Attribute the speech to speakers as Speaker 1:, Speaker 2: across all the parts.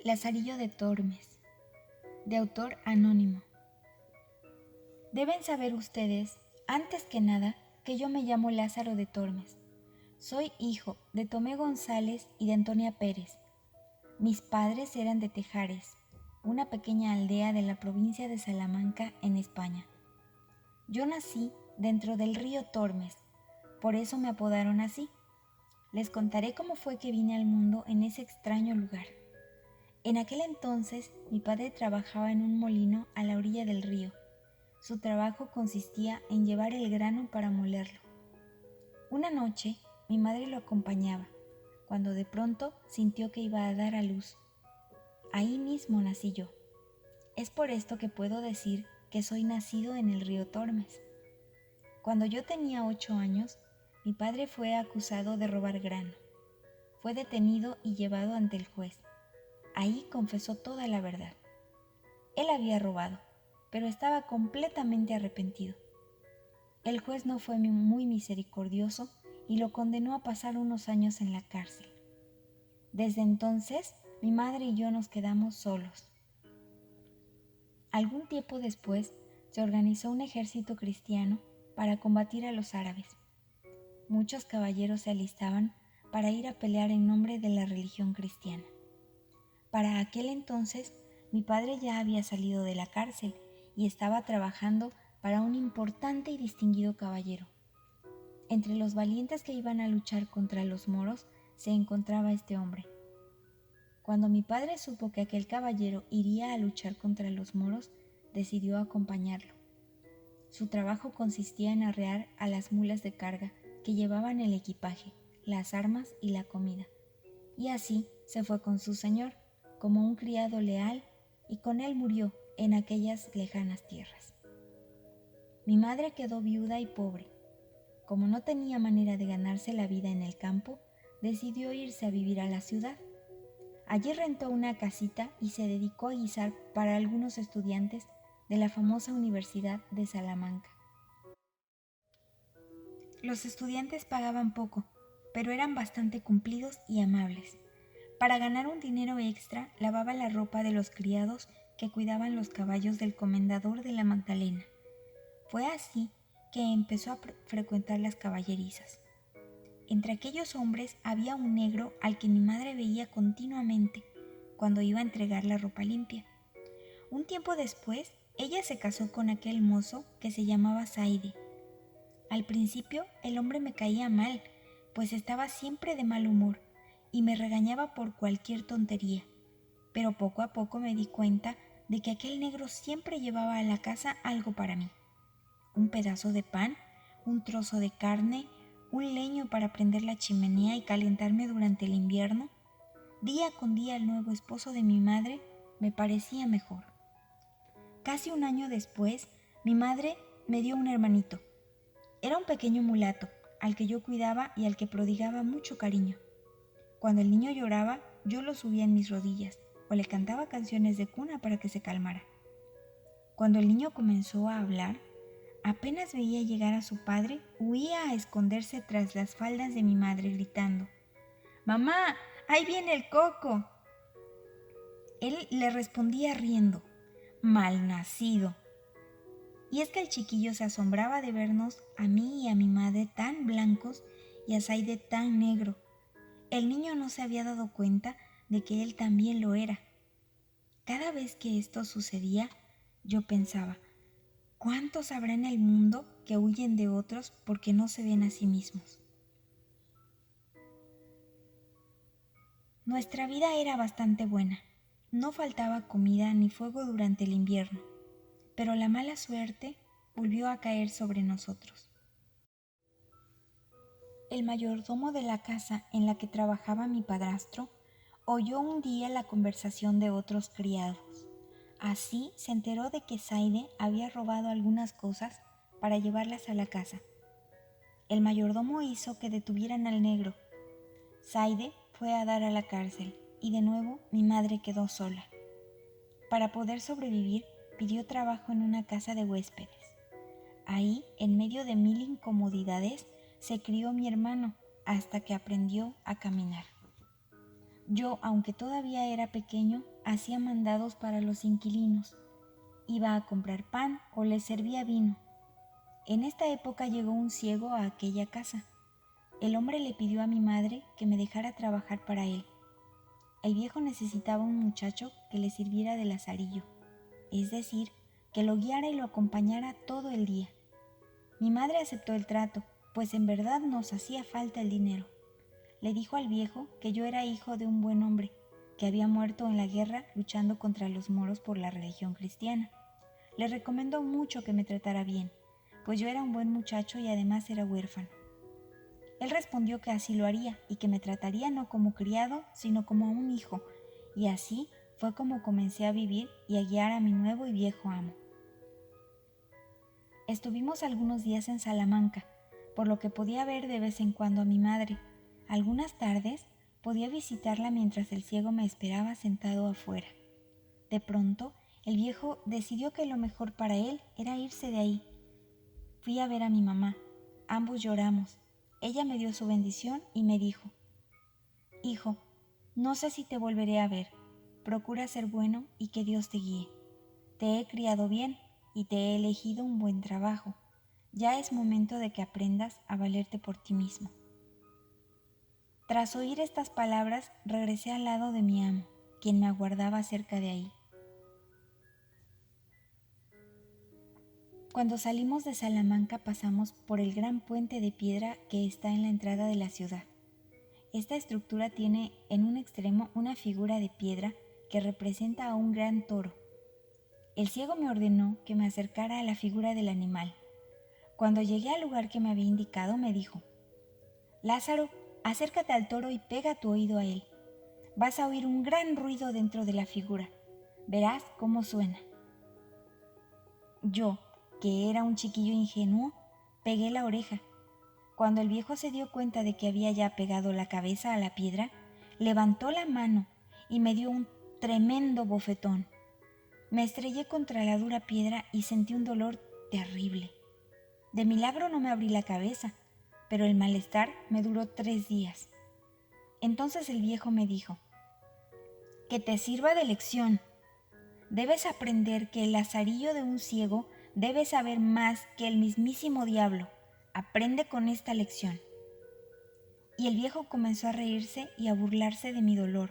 Speaker 1: Lazarillo de Tormes, de autor anónimo. Deben saber ustedes, antes que nada, que yo me llamo Lázaro de Tormes. Soy hijo de Tomé González y de Antonia Pérez. Mis padres eran de Tejares, una pequeña aldea de la provincia de Salamanca, en España. Yo nací dentro del río Tormes, por eso me apodaron así. Les contaré cómo fue que vine al mundo en ese extraño lugar. En aquel entonces, mi padre trabajaba en un molino a la orilla del río. Su trabajo consistía en llevar el grano para molerlo. Una noche, mi madre lo acompañaba, cuando de pronto sintió que iba a dar a luz. Ahí mismo nací yo. Es por esto que puedo decir que soy nacido en el río Tormes. Cuando yo tenía 8 años, mi padre fue acusado de robar grano. Fue detenido y llevado ante el juez. Ahí confesó toda la verdad. Él había robado, pero estaba completamente arrepentido. El juez no fue muy misericordioso y lo condenó a pasar unos años en la cárcel. Desde entonces, mi madre y yo nos quedamos solos. Algún tiempo después, se organizó un ejército cristiano para combatir a los árabes. Muchos caballeros se alistaban para ir a pelear en nombre de la religión cristiana. Para aquel entonces, mi padre ya había salido de la cárcel y estaba trabajando para un importante y distinguido caballero. Entre los valientes que iban a luchar contra los moros se encontraba este hombre. Cuando mi padre supo que aquel caballero iría a luchar contra los moros, decidió acompañarlo. Su trabajo consistía en arrear a las mulas de carga que llevaban el equipaje, las armas y la comida. Y así se fue con su señor, como un criado leal, y con él murió en aquellas lejanas tierras. Mi madre quedó viuda y pobre. Como no tenía manera de ganarse la vida en el campo, decidió irse a vivir a la ciudad. Allí rentó una casita y se dedicó a guisar para algunos estudiantes de la famosa Universidad de Salamanca. Los estudiantes pagaban poco, pero eran bastante cumplidos y amables. Para ganar un dinero extra, lavaba la ropa de los criados que cuidaban los caballos del comendador de la Magdalena. Fue así que empezó a frecuentar las caballerizas. Entre aquellos hombres había un negro al que mi madre veía continuamente cuando iba a entregar la ropa limpia. Un tiempo después, ella se casó con aquel mozo que se llamaba Zaide. Al principio, el hombre me caía mal, pues estaba siempre de mal humor y me regañaba por cualquier tontería, pero poco a poco me di cuenta de que aquel negro siempre llevaba a la casa algo para mí. Un pedazo de pan, un trozo de carne, un leño para prender la chimenea y calentarme durante el invierno. Día con día el nuevo esposo de mi madre me parecía mejor. Casi un año después, mi madre me dio un hermanito. Era un pequeño mulato, al que yo cuidaba y al que prodigaba mucho cariño. Cuando el niño lloraba, yo lo subía en mis rodillas o le cantaba canciones de cuna para que se calmara. Cuando el niño comenzó a hablar, apenas veía llegar a su padre, huía a esconderse tras las faldas de mi madre gritando: «¡Mamá, ahí viene el Coco!». Él le respondía riendo: «Malnacido». Y es que el chiquillo se asombraba de vernos a mí y a mi madre tan blancos y a Zaide tan negro. El niño no se había dado cuenta de que él también lo era. Cada vez que esto sucedía, yo pensaba: ¿cuántos habrá en el mundo que huyen de otros porque no se ven a sí mismos? Nuestra vida era bastante buena. No faltaba comida ni fuego durante el invierno, pero la mala suerte volvió a caer sobre nosotros. El mayordomo de la casa en la que trabajaba mi padrastro oyó un día la conversación de otros criados. Así se enteró de que Zaide había robado algunas cosas para llevarlas a la casa. El mayordomo hizo que detuvieran al negro. Zaide fue a dar a la cárcel y de nuevo mi madre quedó sola. Para poder sobrevivir, pidió trabajo en una casa de huéspedes. Ahí, en medio de 1000 incomodidades, se crió mi hermano hasta que aprendió a caminar. Yo, aunque todavía era pequeño, hacía mandados para los inquilinos, iba a comprar pan o les servía vino. En esta época llegó un ciego a aquella casa. El hombre le pidió a mi madre que me dejara trabajar para él. El viejo necesitaba un muchacho que le sirviera de lazarillo, es decir, que lo guiara y lo acompañara todo el día. Mi madre aceptó el trato, pues en verdad nos hacía falta el dinero. Le dijo al viejo que yo era hijo de un buen hombre, que había muerto en la guerra luchando contra los moros por la religión cristiana. Le recomendó mucho que me tratara bien, pues yo era un buen muchacho y además era huérfano. Él respondió que así lo haría y que me trataría no como criado, sino como a un hijo, y así fue como comencé a vivir y a guiar a mi nuevo y viejo amo. Estuvimos algunos días en Salamanca, por lo que podía ver de vez en cuando a mi madre. Algunas tardes podía visitarla mientras el ciego me esperaba sentado afuera. De pronto, el viejo decidió que lo mejor para él era irse de ahí. Fui a ver a mi mamá. Ambos lloramos. Ella me dio su bendición y me dijo: «Hijo, no sé si te volveré a ver. Procura ser bueno y que Dios te guíe. Te he criado bien y te he elegido un buen trabajo. Ya es momento de que aprendas a valerte por ti mismo». Tras oír estas palabras, regresé al lado de mi amo, quien me aguardaba cerca de ahí. Cuando salimos de Salamanca pasamos por el gran puente de piedra que está en la entrada de la ciudad. Esta estructura tiene en un extremo una figura de piedra que representa a un gran toro. El ciego me ordenó que me acercara a la figura del animal. Cuando llegué al lugar que me había indicado, me dijo: «Lázaro, acércate al toro y pega tu oído a él. Vas a oír un gran ruido dentro de la figura. Verás cómo suena». Yo, que era un chiquillo ingenuo, pegué la oreja. Cuando el viejo se dio cuenta de que había ya pegado la cabeza a la piedra, levantó la mano y me dio un tremendo bofetón. Me estrellé contra la dura piedra y sentí un dolor terrible. De milagro no me abrí la cabeza, pero el malestar me duró 3 días. Entonces el viejo me dijo: «Que te sirva de lección. Debes aprender que el lazarillo de un ciego debe saber más que el mismísimo diablo. Aprende con esta lección». Y el viejo comenzó a reírse y a burlarse de mi dolor.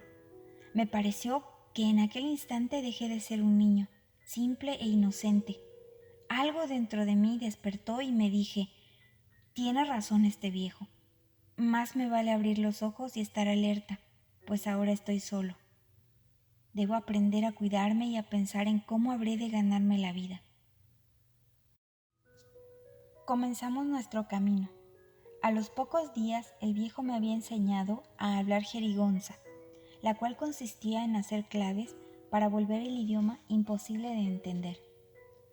Speaker 1: Me pareció que en aquel instante dejé de ser un niño, simple e inocente. Algo dentro de mí despertó y me dije: «Tiene razón este viejo. Más me vale abrir los ojos y estar alerta, pues ahora estoy solo. Debo aprender a cuidarme y a pensar en cómo habré de ganarme la vida». Comenzamos nuestro camino. A los pocos días el viejo me había enseñado a hablar jerigonza, la cual consistía en hacer claves para volver el idioma imposible de entender.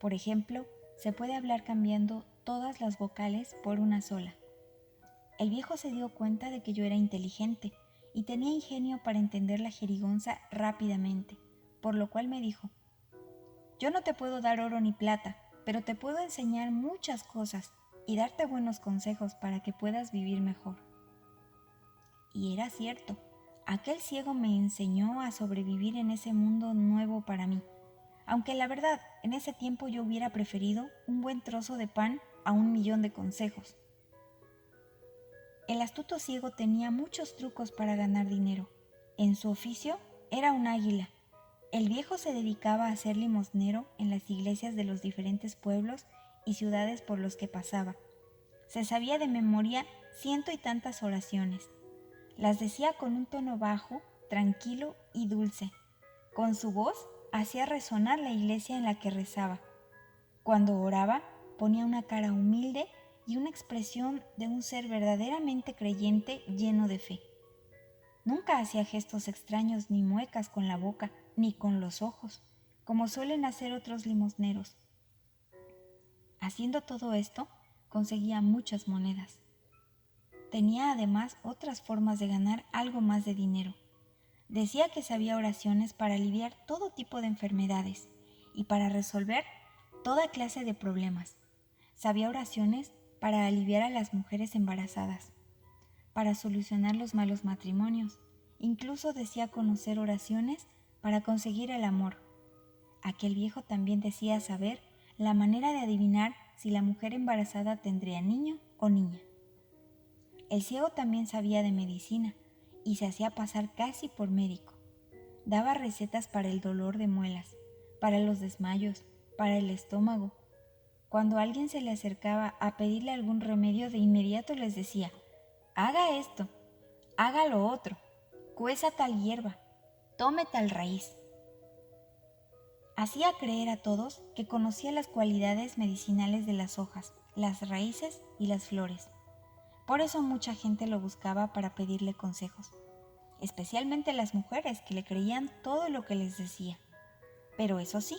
Speaker 1: Por ejemplo, se puede hablar cambiando todas las vocales por una sola. El viejo se dio cuenta de que yo era inteligente y tenía ingenio para entender la jerigonza rápidamente, por lo cual me dijo: «Yo no te puedo dar oro ni plata, pero te puedo enseñar muchas cosas y darte buenos consejos para que puedas vivir mejor». Y era cierto. Aquel ciego me enseñó a sobrevivir en ese mundo nuevo para mí, aunque la verdad, en ese tiempo yo hubiera preferido un buen trozo de pan a 1.000.000 de consejos. El astuto ciego tenía muchos trucos para ganar dinero. En su oficio era un águila. El viejo se dedicaba a ser limosnero en las iglesias de los diferentes pueblos y ciudades por los que pasaba. Se sabía de memoria 100 y tantas oraciones. Las decía con un tono bajo, tranquilo y dulce. Con su voz hacía resonar la iglesia en la que rezaba. Cuando oraba, ponía una cara humilde y una expresión de un ser verdaderamente creyente lleno de fe. Nunca hacía gestos extraños ni muecas con la boca ni con los ojos, como suelen hacer otros limosneros. Haciendo todo esto, conseguía muchas monedas. Tenía además otras formas de ganar algo más de dinero. Decía que sabía oraciones para aliviar todo tipo de enfermedades y para resolver toda clase de problemas. Sabía oraciones para aliviar a las mujeres embarazadas, para solucionar los malos matrimonios. Incluso decía conocer oraciones para conseguir el amor. Aquel viejo también decía saber la manera de adivinar si la mujer embarazada tendría niño o niña. El ciego también sabía de medicina y se hacía pasar casi por médico. Daba recetas para el dolor de muelas, para los desmayos, para el estómago. Cuando alguien se le acercaba a pedirle algún remedio, de inmediato les decía: haga esto, haga lo otro, cueza tal hierba, tome tal raíz. Hacía creer a todos que conocía las cualidades medicinales de las hojas, las raíces y las flores. Por eso mucha gente lo buscaba para pedirle consejos, especialmente las mujeres que le creían todo lo que les decía. Pero eso sí,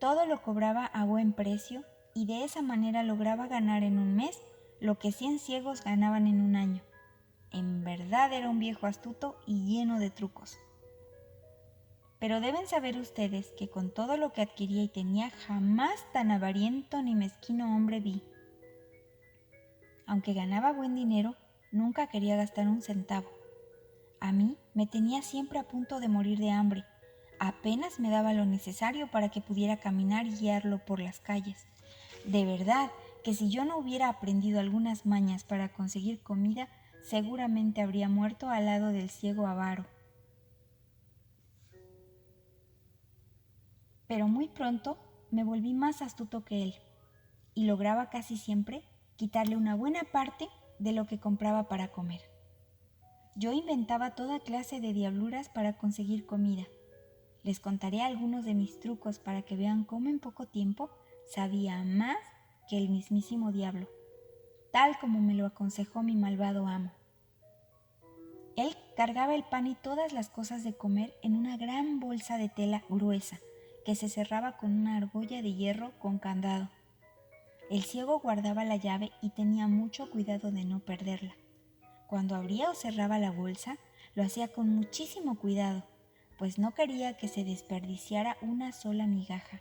Speaker 1: todo lo cobraba a buen precio y de esa manera lograba ganar en un mes lo que 100 ciegos ganaban en un año. En verdad era un viejo astuto y lleno de trucos. Pero deben saber ustedes que con todo lo que adquiría y tenía, jamás tan avariento ni mezquino hombre vi. Aunque ganaba buen dinero, nunca quería gastar un centavo. A mí me tenía siempre a punto de morir de hambre. Apenas me daba lo necesario para que pudiera caminar y guiarlo por las calles. De verdad que si yo no hubiera aprendido algunas mañas para conseguir comida, seguramente habría muerto al lado del ciego avaro. Pero muy pronto me volví más astuto que él y lograba casi siempre quitarle una buena parte de lo que compraba para comer. Yo inventaba toda clase de diabluras para conseguir comida. Les contaré algunos de mis trucos para que vean cómo en poco tiempo sabía más que el mismísimo diablo, tal como me lo aconsejó mi malvado amo. Él cargaba el pan y todas las cosas de comer en una gran bolsa de tela gruesa que se cerraba con una argolla de hierro con candado. El ciego guardaba la llave y tenía mucho cuidado de no perderla. Cuando abría o cerraba la bolsa, lo hacía con muchísimo cuidado, pues no quería que se desperdiciara una sola migaja.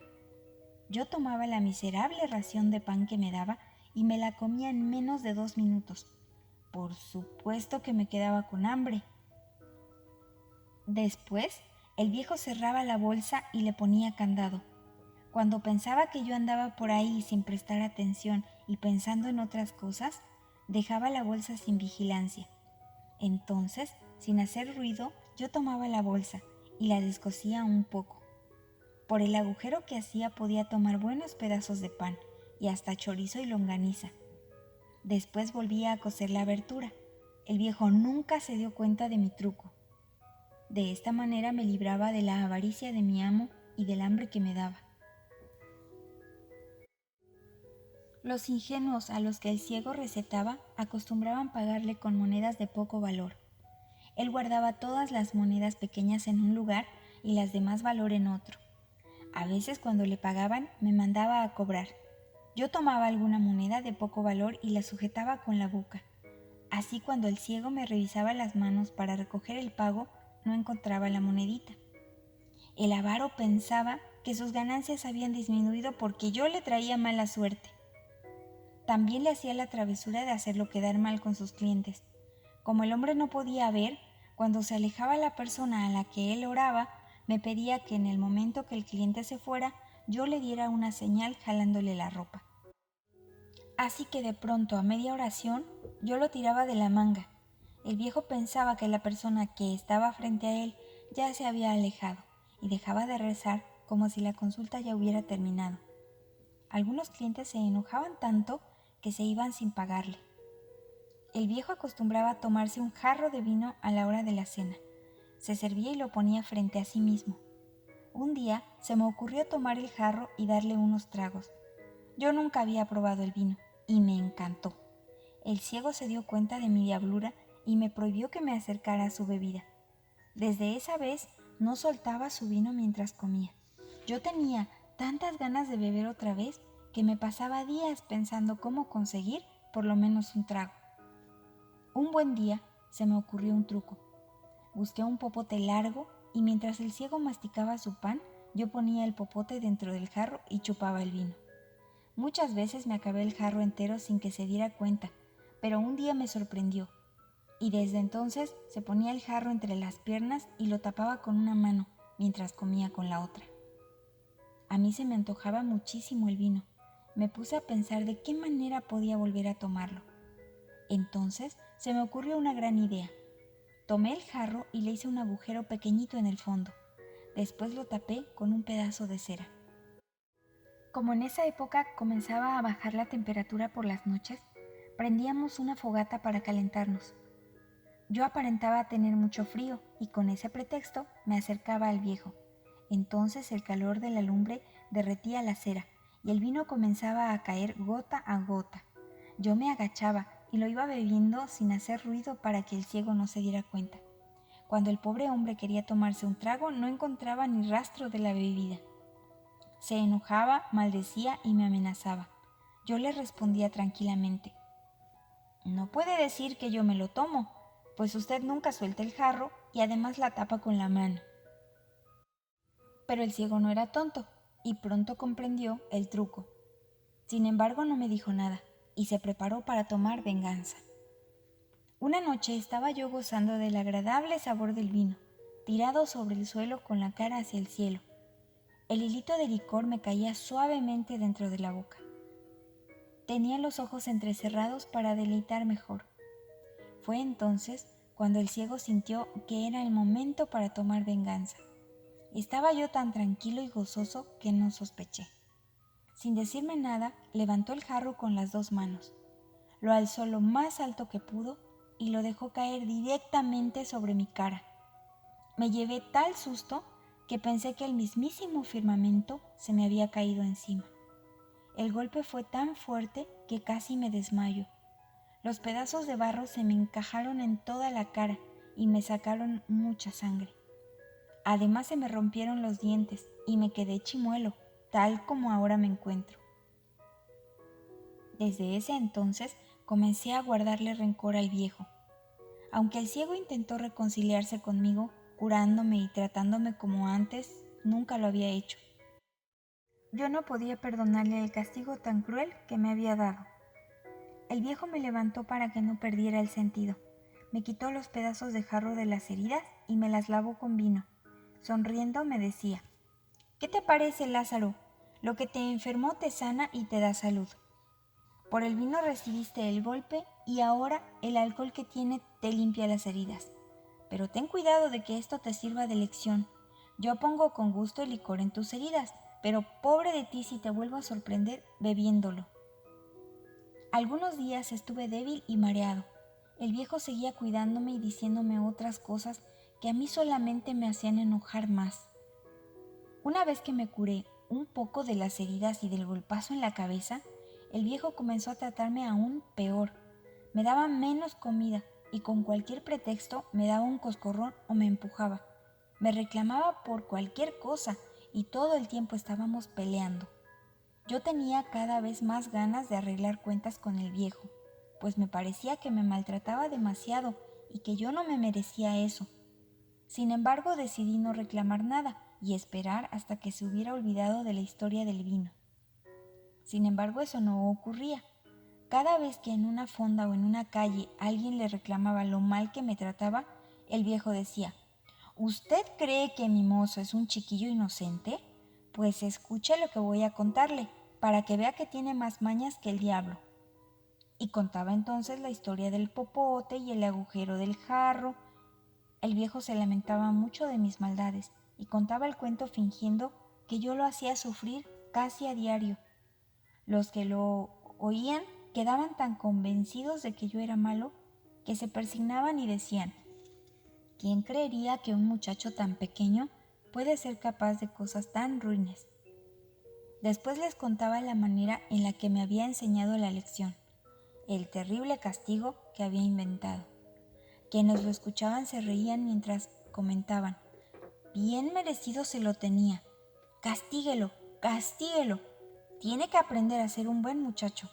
Speaker 1: Yo tomaba la miserable ración de pan que me daba y me la comía en menos de 2 minutos. Por supuesto que me quedaba con hambre. Después, el viejo cerraba la bolsa y le ponía candado. Cuando pensaba que yo andaba por ahí sin prestar atención y pensando en otras cosas, dejaba la bolsa sin vigilancia. Entonces, sin hacer ruido, yo tomaba la bolsa y la descosía un poco. Por el agujero que hacía podía tomar buenos pedazos de pan y hasta chorizo y longaniza. Después volvía a coser la abertura. El viejo nunca se dio cuenta de mi truco. De esta manera me libraba de la avaricia de mi amo y del hambre que me daba. Los ingenuos a los que el ciego recetaba acostumbraban pagarle con monedas de poco valor. Él guardaba todas las monedas pequeñas en un lugar y las de más valor en otro. A veces cuando le pagaban me mandaba a cobrar. Yo tomaba alguna moneda de poco valor y la sujetaba con la boca. Así cuando el ciego me revisaba las manos para recoger el pago, no encontraba la monedita. El avaro pensaba que sus ganancias habían disminuido porque yo le traía mala suerte. También le hacía la travesura de hacerlo quedar mal con sus clientes. Como el hombre no podía ver, cuando se alejaba la persona a la que él oraba, me pedía que en el momento que el cliente se fuera, yo le diera una señal jalándole la ropa. Así que de pronto, a media oración, yo lo tiraba de la manga. El viejo pensaba que la persona que estaba frente a él ya se había alejado y dejaba de rezar como si la consulta ya hubiera terminado. Algunos clientes se enojaban tanto que se iban sin pagarle. El viejo acostumbraba a tomarse un jarro de vino a la hora de la cena. Se servía y lo ponía frente a sí mismo. Un día se me ocurrió tomar el jarro y darle unos tragos. Yo nunca había probado el vino y me encantó. El ciego se dio cuenta de mi diablura y me prohibió que me acercara a su bebida. Desde esa vez no soltaba su vino mientras comía. Yo tenía tantas ganas de beber otra vez que me pasaba días pensando cómo conseguir por lo menos un trago. Un buen día se me ocurrió un truco. Busqué un popote largo y mientras el ciego masticaba su pan, yo ponía el popote dentro del jarro y chupaba el vino. Muchas veces me acabé el jarro entero sin que se diera cuenta, pero un día me sorprendió. Y desde entonces se ponía el jarro entre las piernas y lo tapaba con una mano, mientras comía con la otra. A mí se me antojaba muchísimo el vino. Me puse a pensar de qué manera podía volver a tomarlo. Entonces se me ocurrió una gran idea. Tomé el jarro y le hice un agujero pequeñito en el fondo. Después lo tapé con un pedazo de cera. Como en esa época comenzaba a bajar la temperatura por las noches, prendíamos una fogata para calentarnos. Yo aparentaba tener mucho frío y con ese pretexto me acercaba al viejo. Entonces el calor de la lumbre derretía la cera y el vino comenzaba a caer gota a gota. Yo me agachaba y lo iba bebiendo sin hacer ruido para que el ciego no se diera cuenta. Cuando el pobre hombre quería tomarse un trago, no encontraba ni rastro de la bebida. Se enojaba, maldecía y me amenazaba. Yo le respondía tranquilamente: «No puede decir que yo me lo tomo, pues usted nunca suelta el jarro y además la tapa con la mano». Pero el ciego no era tonto y pronto comprendió el truco. Sin embargo, no me dijo nada y se preparó para tomar venganza. Una noche estaba yo gozando del agradable sabor del vino, tirado sobre el suelo con la cara hacia el cielo. El hilito de licor me caía suavemente dentro de la boca. Tenía los ojos entrecerrados para deleitar mejor. Fue entonces cuando el ciego sintió que era el momento para tomar venganza. Estaba yo tan tranquilo y gozoso que no sospeché. Sin decirme nada, levantó el jarro con las 2 manos, lo alzó lo más alto que pudo y lo dejó caer directamente sobre mi cara. Me llevé tal susto que pensé que el mismísimo firmamento se me había caído encima. El golpe fue tan fuerte que casi me desmayo. Los pedazos de barro se me encajaron en toda la cara y me sacaron mucha sangre. Además se me rompieron los dientes y me quedé chimuelo, tal como ahora me encuentro. Desde ese entonces comencé a guardarle rencor al viejo. Aunque el ciego intentó reconciliarse conmigo, curándome y tratándome como antes, nunca lo había hecho. Yo no podía perdonarle el castigo tan cruel que me había dado. El viejo me levantó para que no perdiera el sentido. Me quitó los pedazos de jarro de las heridas y me las lavó con vino. Sonriendo me decía: «¿Qué te parece, Lázaro? Lo que te enfermó te sana y te da salud. Por el vino recibiste el golpe y ahora el alcohol que tiene te limpia las heridas. Pero ten cuidado de que esto te sirva de lección. Yo pongo con gusto el licor en tus heridas, pero pobre de ti si te vuelvo a sorprender bebiéndolo». Algunos días estuve débil y mareado. El viejo seguía cuidándome y diciéndome otras cosas que a mí solamente me hacían enojar más. Una vez que me curé un poco de las heridas y del golpazo en la cabeza, el viejo comenzó a tratarme aún peor. Me daba menos comida y con cualquier pretexto me daba un coscorrón o me empujaba. Me reclamaba por cualquier cosa y todo el tiempo estábamos peleando. Yo tenía cada vez más ganas de arreglar cuentas con el viejo, pues me parecía que me maltrataba demasiado y que yo no me merecía eso. Sin embargo, decidí no reclamar nada y esperar hasta que se hubiera olvidado de la historia del vino. Sin embargo, eso no ocurría. Cada vez que en una fonda o en una calle alguien le reclamaba lo mal que me trataba, el viejo decía: «¿Usted cree que mi mozo es un chiquillo inocente? Pues escuche lo que voy a contarle, para que vea que tiene más mañas que el diablo». Y contaba entonces la historia del popote y el agujero del jarro. El viejo se lamentaba mucho de mis maldades y contaba el cuento fingiendo que yo lo hacía sufrir casi a diario. Los que lo oían quedaban tan convencidos de que yo era malo que se persignaban y decían: «¿Quién creería que un muchacho tan pequeño puede ser capaz de cosas tan ruines?». Después les contaba la manera en la que me había enseñado la lección, el terrible castigo que había inventado. Quienes lo escuchaban se reían mientras comentaban: «Bien merecido se lo tenía. Castíguelo, castíguelo. Tiene que aprender a ser un buen muchacho.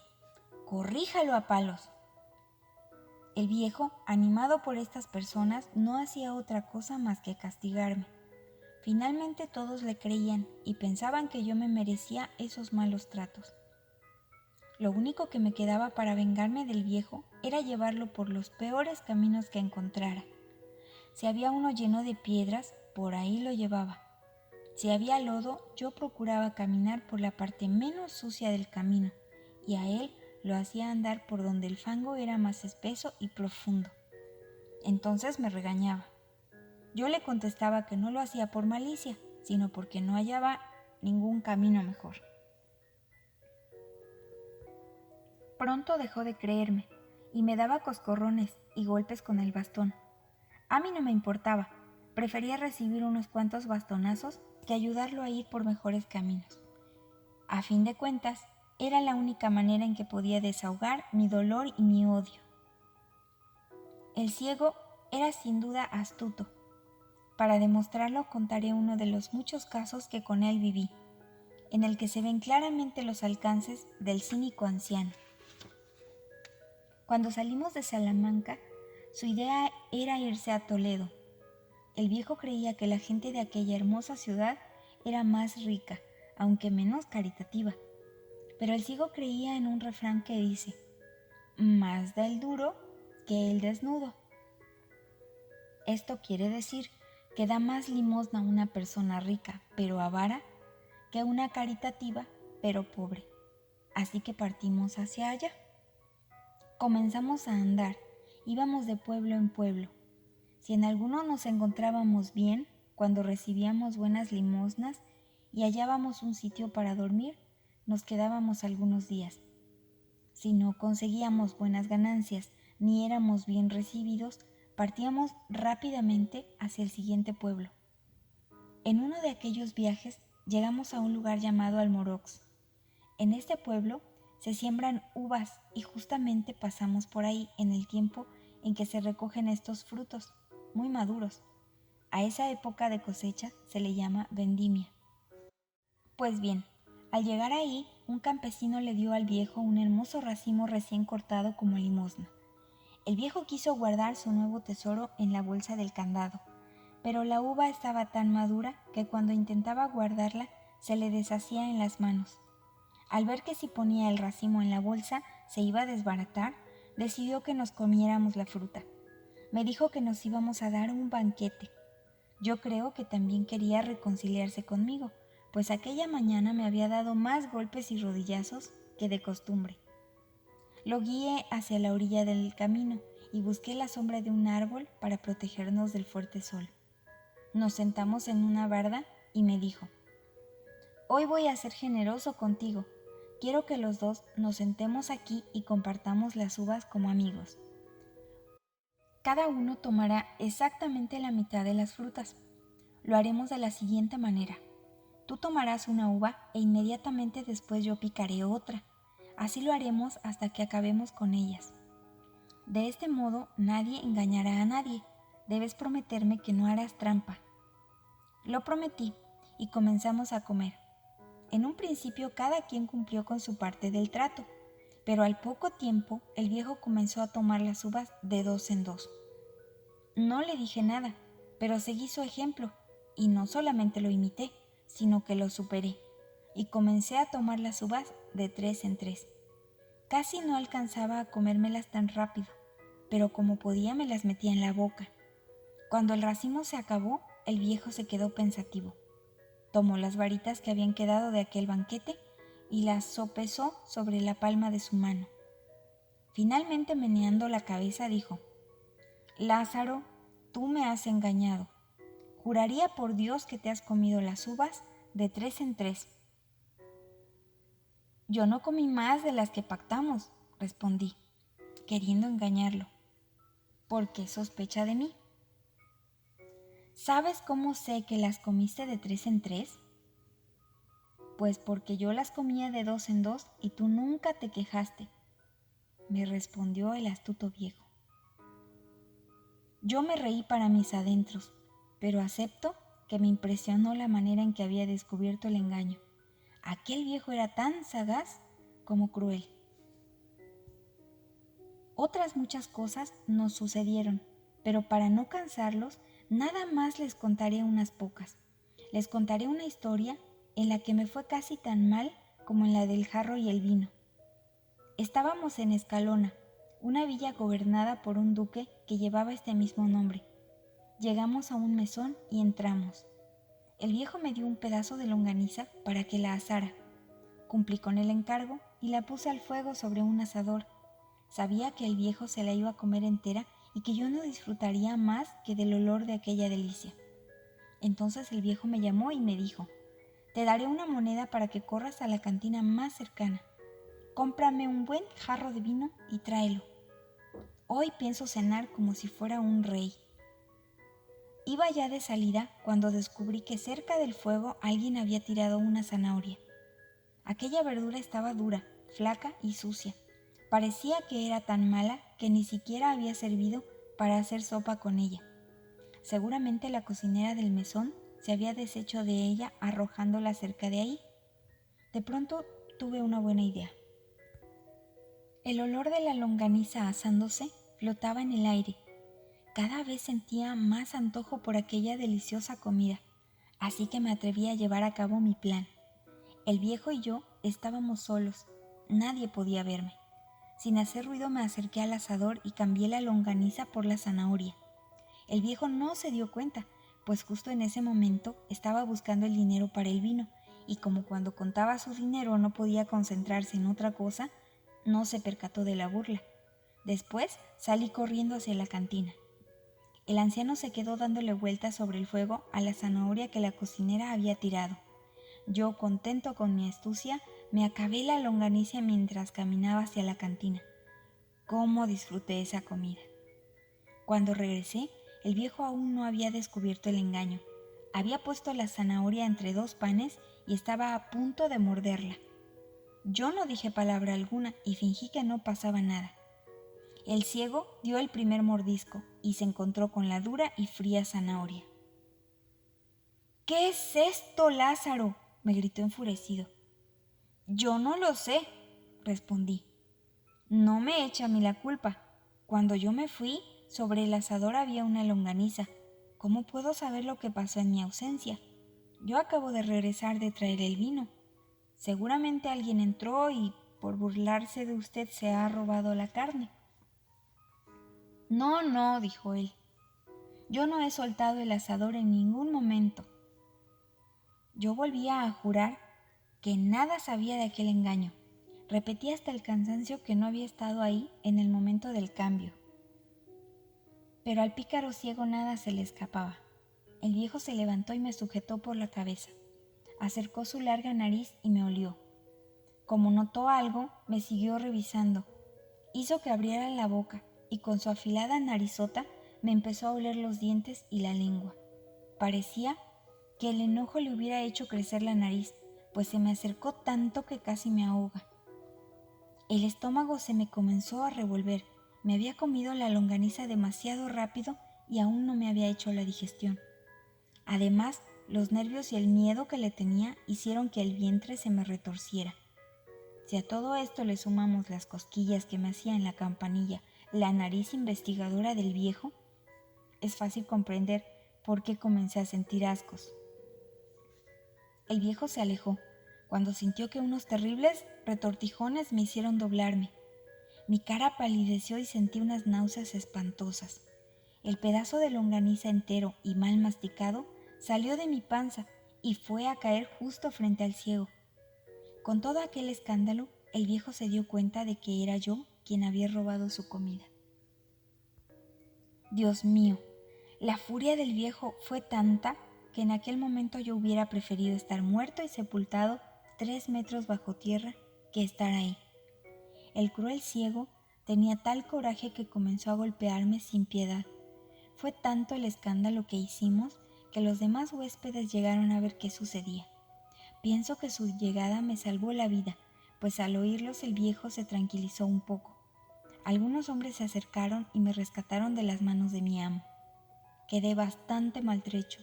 Speaker 1: Corríjalo a palos». El viejo, animado por estas personas, no hacía otra cosa más que castigarme. Finalmente todos le creían y pensaban que yo me merecía esos malos tratos. Lo único que me quedaba para vengarme del viejo era llevarlo por los peores caminos que encontrara. Si había uno lleno de piedras, por ahí lo llevaba. Si había lodo, yo procuraba caminar por la parte menos sucia del camino, y a él lo hacía andar por donde el fango era más espeso y profundo. Entonces me regañaba. Yo le contestaba que no lo hacía por malicia, sino porque no hallaba ningún camino mejor. Pronto dejó de creerme y me daba coscorrones y golpes con el bastón. A mí no me importaba, prefería recibir unos cuantos bastonazos que ayudarlo a ir por mejores caminos. A fin de cuentas, era la única manera en que podía desahogar mi dolor y mi odio. El ciego era sin duda astuto. Para demostrarlo contaré uno de los muchos casos que con él viví, en el que se ven claramente los alcances del cínico anciano. Cuando salimos de Salamanca, su idea era irse a Toledo. El viejo creía que la gente de aquella hermosa ciudad era más rica, aunque menos caritativa. Pero el ciego creía en un refrán que dice: más da el duro que el desnudo. Esto quiere decir que da más limosna una persona rica pero avara que una caritativa pero pobre. Así que partimos hacia allá. Comenzamos a andar, íbamos de pueblo en pueblo. Si en alguno nos encontrábamos bien, cuando recibíamos buenas limosnas y hallábamos un sitio para dormir, nos quedábamos algunos días. Si no conseguíamos buenas ganancias ni éramos bien recibidos, partíamos rápidamente hacia el siguiente pueblo. En uno de aquellos viajes llegamos a un lugar llamado Almorox. En este pueblo se siembran uvas y justamente pasamos por ahí en el tiempo en que se recogen estos frutos, muy maduros. A esa época de cosecha se le llama vendimia. Pues bien, al llegar ahí, un campesino le dio al viejo un hermoso racimo recién cortado como limosna. El viejo quiso guardar su nuevo tesoro en la bolsa del candado, pero la uva estaba tan madura que cuando intentaba guardarla se le deshacía en las manos. Al ver que si ponía el racimo en la bolsa se iba a desbaratar, decidió que nos comiéramos la fruta. Me dijo que nos íbamos a dar un banquete. Yo creo que también quería reconciliarse conmigo, pues aquella mañana me había dado más golpes y rodillazos que de costumbre. Lo guié hacia la orilla del camino y busqué la sombra de un árbol para protegernos del fuerte sol. Nos sentamos en una barda y me dijo: hoy voy a ser generoso contigo. Quiero que los dos nos sentemos aquí y compartamos las uvas como amigos. Cada uno tomará exactamente la mitad de las frutas. Lo haremos de la siguiente manera. Tú tomarás una uva e inmediatamente después yo picaré otra. Así lo haremos hasta que acabemos con ellas. De este modo nadie engañará a nadie. Debes prometerme que no harás trampa. Lo prometí y comenzamos a comer. En un principio cada quien cumplió con su parte del trato, pero al poco tiempo el viejo comenzó a tomar las uvas de dos en dos. No le dije nada, pero seguí su ejemplo, y no solamente lo imité, sino que lo superé, y comencé a tomar las uvas de tres en tres. Casi no alcanzaba a comérmelas tan rápido, pero como podía me las metía en la boca. Cuando el racimo se acabó, el viejo se quedó pensativo. Tomó las varitas que habían quedado de aquel banquete y las sopesó sobre la palma de su mano. Finalmente, meneando la cabeza, dijo: Lázaro, tú me has engañado. Juraría por Dios que te has comido las uvas de tres en tres. Yo no comí más de las que pactamos, respondí, queriendo engañarlo. ¿Por qué sospecha de mí? ¿Sabes cómo sé que las comiste de tres en tres? Pues porque yo las comía de dos en dos y tú nunca te quejaste, me respondió el astuto viejo. Yo me reí para mis adentros, pero acepto que me impresionó la manera en que había descubierto el engaño. Aquel viejo era tan sagaz como cruel. Otras muchas cosas nos sucedieron, pero para no cansarlos, nada más les contaré unas pocas. Les contaré una historia en la que me fue casi tan mal como en la del jarro y el vino. Estábamos en Escalona, una villa gobernada por un duque que llevaba este mismo nombre. Llegamos a un mesón y entramos. El viejo me dio un pedazo de longaniza para que la asara. Cumplí con el encargo y la puse al fuego sobre un asador. Sabía que el viejo se la iba a comer entera y que yo no disfrutaría más que del olor de aquella delicia. Entonces el viejo me llamó y me dijo: «Te daré una moneda para que corras a la cantina más cercana. Cómprame un buen jarro de vino y tráelo. Hoy pienso cenar como si fuera un rey». Iba ya de salida cuando descubrí que cerca del fuego alguien había tirado una zanahoria. Aquella verdura estaba dura, flaca y sucia. Parecía que era tan mala que ni siquiera había servido para hacer sopa con ella. Seguramente la cocinera del mesón se había deshecho de ella arrojándola cerca de ahí. De pronto tuve una buena idea. El olor de la longaniza asándose flotaba en el aire. Cada vez sentía más antojo por aquella deliciosa comida, así que me atreví a llevar a cabo mi plan. El viejo y yo estábamos solos, nadie podía verme. Sin hacer ruido me acerqué al asador y cambié la longaniza por la zanahoria. El viejo no se dio cuenta, pues justo en ese momento estaba buscando el dinero para el vino, y como cuando contaba su dinero no podía concentrarse en otra cosa, no se percató de la burla. Después salí corriendo hacia la cantina. El anciano se quedó dándole vueltas sobre el fuego a la zanahoria que la cocinera había tirado. Yo, contento con mi astucia, me acabé la longaniza mientras caminaba hacia la cantina. ¡Cómo disfruté esa comida! Cuando regresé, el viejo aún no había descubierto el engaño. Había puesto la zanahoria entre dos panes y estaba a punto de morderla. Yo no dije palabra alguna y fingí que no pasaba nada. El ciego dio el primer mordisco y se encontró con la dura y fría zanahoria. «¿Qué es esto, Lázaro?», me gritó enfurecido. «Yo no lo sé», respondí. «No me echa a mí la culpa. Cuando yo me fui, sobre el asador había una longaniza. ¿Cómo puedo saber lo que pasó en mi ausencia? Yo acabo de regresar de traer el vino. Seguramente alguien entró y, por burlarse de usted, se ha robado la carne». «No, no», dijo él. «Yo no he soltado el asador en ningún momento». Yo volvía a jurar que nada sabía de aquel engaño. Repetí hasta el cansancio que no había estado ahí en el momento del cambio. Pero al pícaro ciego nada se le escapaba. El viejo se levantó y me sujetó por la cabeza. Acercó su larga nariz y me olió. Como notó algo, me siguió revisando. Hizo que abriera la boca y con su afilada narizota me empezó a oler los dientes y la lengua. Parecía que el enojo le hubiera hecho crecer la nariz, pues se me acercó tanto que casi me ahoga. El estómago se me comenzó a revolver. Me había comido la longaniza demasiado rápido y aún no me había hecho la digestión. Además, los nervios y el miedo que le tenía hicieron que el vientre se me retorciera. Si a todo esto le sumamos las cosquillas que me hacía en la campanilla la nariz investigadora del viejo, es fácil comprender por qué comencé a sentir ascos. El viejo se alejó, cuando sintió que unos terribles retortijones me hicieron doblarme. Mi cara palideció y sentí unas náuseas espantosas. El pedazo de longaniza entero y mal masticado salió de mi panza y fue a caer justo frente al ciego. Con todo aquel escándalo, el viejo se dio cuenta de que era yo quien había robado su comida. Dios mío, la furia del viejo fue tanta que en aquel momento yo hubiera preferido estar muerto y sepultado 3 metros bajo tierra que estar ahí. El cruel ciego tenía tal coraje que comenzó a golpearme sin piedad. Fue tanto el escándalo que hicimos que los demás huéspedes llegaron a ver qué sucedía. Pienso que su llegada me salvó la vida, pues al oírlos el viejo se tranquilizó un poco. Algunos hombres se acercaron y me rescataron de las manos de mi amo. Quedé bastante maltrecho.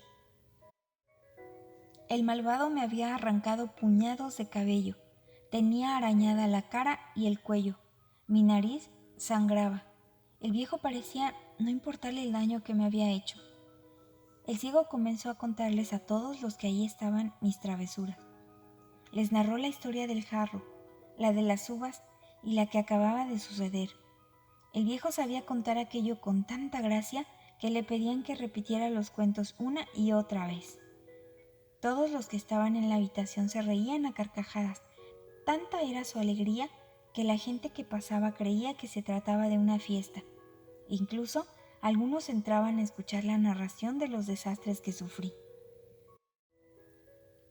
Speaker 1: El malvado me había arrancado puñados de cabello. Tenía arañada la cara y el cuello. Mi nariz sangraba. El viejo parecía no importarle el daño que me había hecho. El ciego comenzó a contarles a todos los que allí estaban mis travesuras. Les narró la historia del jarro, la de las uvas y la que acababa de suceder. El viejo sabía contar aquello con tanta gracia que le pedían que repitiera los cuentos una y otra vez. Todos los que estaban en la habitación se reían a carcajadas. Tanta era su alegría que la gente que pasaba creía que se trataba de una fiesta. Incluso algunos entraban a escuchar la narración de los desastres que sufrí.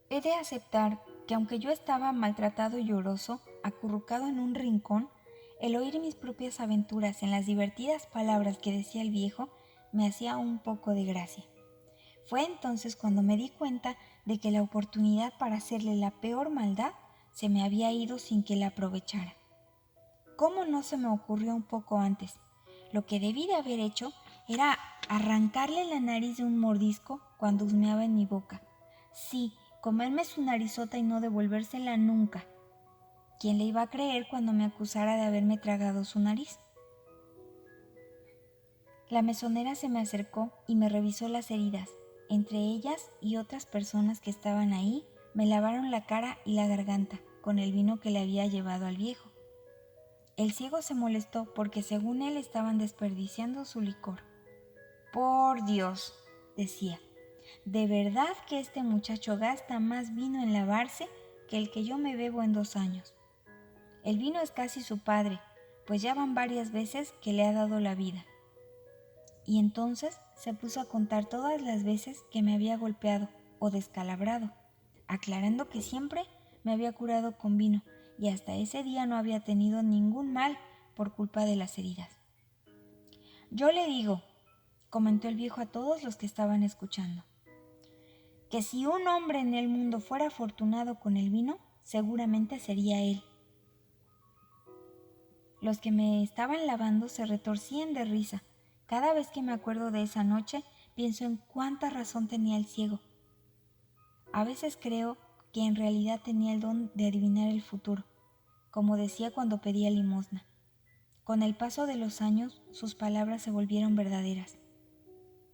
Speaker 1: He de aceptar que aunque yo estaba maltratado y lloroso, acurrucado en un rincón, el oír mis propias aventuras en las divertidas palabras que decía el viejo me hacía un poco de gracia. Fue entonces cuando me di cuenta de que la oportunidad para hacerle la peor maldad se me había ido sin que la aprovechara. ¿Cómo no se me ocurrió un poco antes? Lo que debí de haber hecho era arrancarle la nariz de un mordisco cuando husmeaba en mi boca. Sí, comerme su narizota y no devolvérsela nunca. ¿Quién le iba a creer cuando me acusara de haberme tragado su nariz? La mesonera se me acercó y me revisó las heridas. Entre ellas y otras personas que estaban ahí, me lavaron la cara y la garganta con el vino que le había llevado al viejo. El ciego se molestó porque según él estaban desperdiciando su licor. Por Dios, decía, de verdad que este muchacho gasta más vino en lavarse que el que yo me bebo en 2 años. El vino es casi su padre, pues ya van varias veces que le ha dado la vida. Y entonces se puso a contar todas las veces que me había golpeado o descalabrado, aclarando que siempre me había curado con vino y hasta ese día no había tenido ningún mal por culpa de las heridas. Yo le digo, comentó el viejo a todos los que estaban escuchando, que si un hombre en el mundo fuera afortunado con el vino, seguramente sería él. Los que me estaban lavando se retorcían de risa. Cada vez que me acuerdo de esa noche, pienso en cuánta razón tenía el ciego. A veces creo que en realidad tenía el don de adivinar el futuro, como decía cuando pedía limosna. Con el paso de los años, sus palabras se volvieron verdaderas.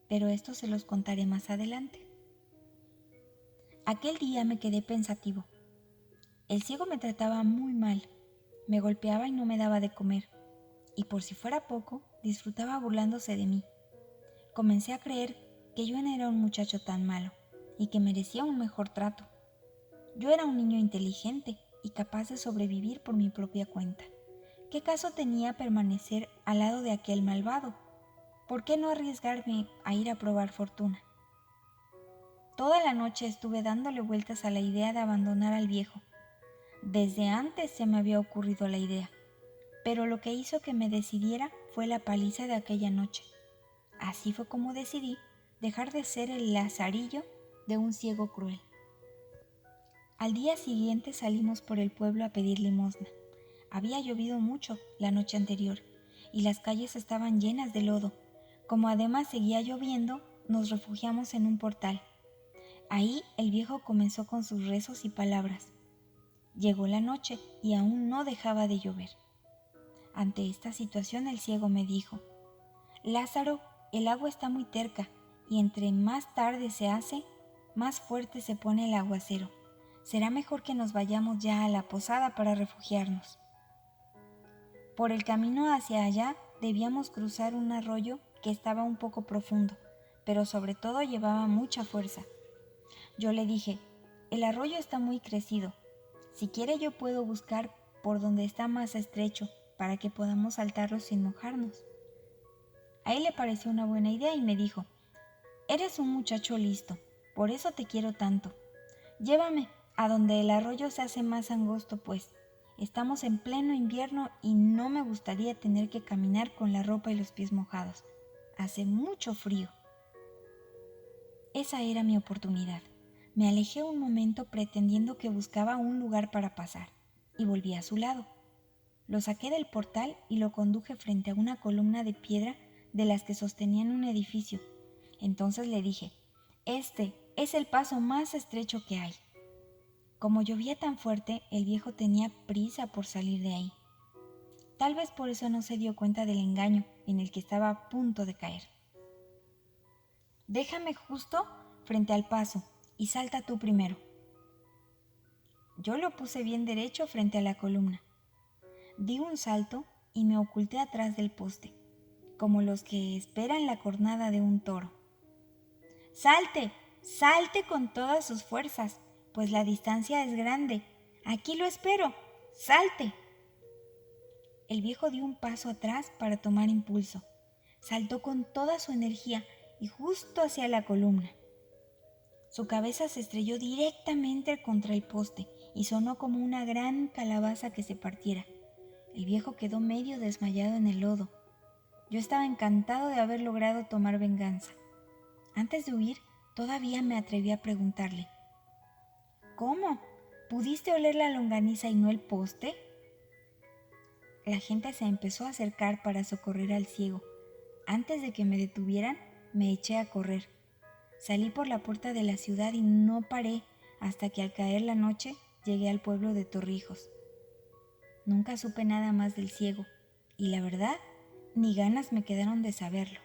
Speaker 1: Pero esto se los contaré más adelante. Aquel día me quedé pensativo. El ciego me trataba muy mal, me golpeaba y no me daba de comer, y por si fuera poco, disfrutaba burlándose de mí. Comencé a creer que yo no era un muchacho tan malo y que merecía un mejor trato. Yo era un niño inteligente y capaz de sobrevivir por mi propia cuenta. ¿Qué caso tenía permanecer al lado de aquel malvado? ¿Por qué no arriesgarme a ir a probar fortuna? Toda la noche estuve dándole vueltas a la idea de abandonar al viejo. Desde antes se me había ocurrido la idea, pero lo que hizo que me decidiera fue la paliza de aquella noche. Así fue como decidí dejar de ser el lazarillo de un ciego cruel. Al día siguiente salimos por el pueblo a pedir limosna. Había llovido mucho la noche anterior y las calles estaban llenas de lodo. Como además seguía lloviendo, nos refugiamos en un portal. Ahí el viejo comenzó con sus rezos y palabras. Llegó la noche y aún no dejaba de llover. Ante esta situación el ciego me dijo: Lázaro, el agua está muy terca y entre más tarde se hace, más fuerte se pone el aguacero. Será mejor que nos vayamos ya a la posada para refugiarnos. Por el camino hacia allá debíamos cruzar un arroyo que estaba un poco profundo, pero sobre todo llevaba mucha fuerza. Yo le dije: el arroyo está muy crecido. Si quiere yo puedo buscar por donde está más estrecho para que podamos saltarlo sin mojarnos. A él le pareció una buena idea y me dijo: eres un muchacho listo, por eso te quiero tanto. Llévame a donde el arroyo se hace más angosto, pues estamos en pleno invierno y no me gustaría tener que caminar con la ropa y los pies mojados. Hace mucho frío. Esa era mi oportunidad. Me alejé un momento pretendiendo que buscaba un lugar para pasar y volví a su lado. Lo saqué del portal y lo conduje frente a una columna de piedra de las que sostenían un edificio. Entonces le dije: este es el paso más estrecho que hay. Como llovía tan fuerte, el viejo tenía prisa por salir de ahí. Tal vez por eso no se dio cuenta del engaño en el que estaba a punto de caer. Déjame justo frente al paso y salta tú primero. Yo lo puse bien derecho frente a la columna. Di un salto y me oculté atrás del poste, como los que esperan la cornada de un toro. ¡Salte! Salte con todas sus fuerzas, pues la distancia es grande. Aquí lo espero. ¡Salte! El viejo dio un paso atrás para tomar impulso. Saltó con toda su energía y justo hacia la columna. Su cabeza se estrelló directamente contra el poste y sonó como una gran calabaza que se partiera. El viejo quedó medio desmayado en el lodo. Yo estaba encantado de haber logrado tomar venganza. Antes de huir, todavía me atreví a preguntarle: ¿cómo? ¿Pudiste oler la longaniza y no el poste? La gente se empezó a acercar para socorrer al ciego. Antes de que me detuvieran, me eché a correr. Salí por la puerta de la ciudad y no paré hasta que al caer la noche llegué al pueblo de Torrijos. Nunca supe nada más del ciego y la verdad, ni ganas me quedaron de saberlo.